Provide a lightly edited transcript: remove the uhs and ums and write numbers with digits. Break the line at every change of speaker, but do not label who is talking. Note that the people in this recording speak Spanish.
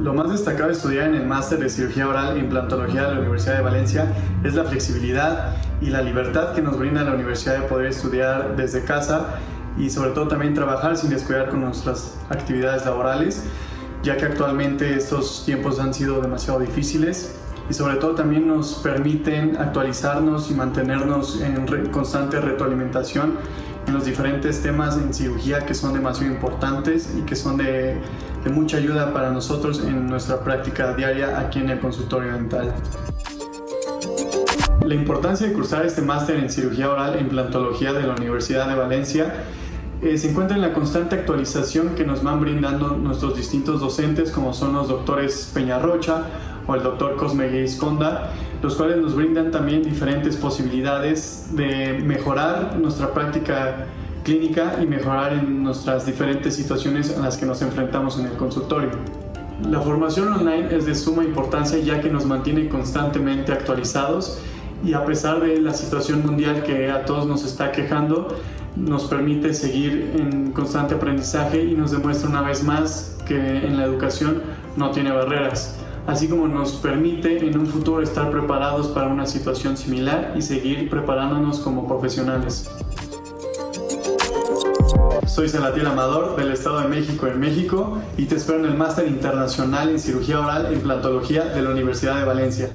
Lo más destacado de estudiar en el máster de cirugía oral e implantología de la Universidad de Valencia es la flexibilidad y la libertad que nos brinda la universidad de poder estudiar desde casa y sobre todo también trabajar sin descuidar con nuestras actividades laborales, ya que actualmente estos tiempos han sido demasiado difíciles y sobre todo también nos permiten actualizarnos y mantenernos en constante retroalimentación en los diferentes temas en cirugía que son demasiado importantes y que son de mucha ayuda para nosotros en nuestra práctica diaria aquí en el consultorio dental. La importancia de cursar este máster en cirugía oral e implantología de la Universidad de Valencia se encuentra en la constante actualización que nos van brindando nuestros distintos docentes, como son los doctores Peñarrocha o el doctor Cosme Guisconda, los cuales nos brindan también diferentes posibilidades de mejorar nuestra práctica clínica y mejorar en nuestras diferentes situaciones en las que nos enfrentamos en el consultorio. La formación online es de suma importancia, ya que nos mantiene constantemente actualizados y a pesar de la situación mundial que a todos nos está quejando, nos permite seguir en constante aprendizaje y nos demuestra una vez más que en la educación no tiene barreras, así como nos permite en un futuro estar preparados para una situación similar y seguir preparándonos como profesionales. Soy Salatiel Amador del Estado de México en México y te espero en el Máster Internacional en Cirugía Oral e Implantología de la Universidad de Valencia.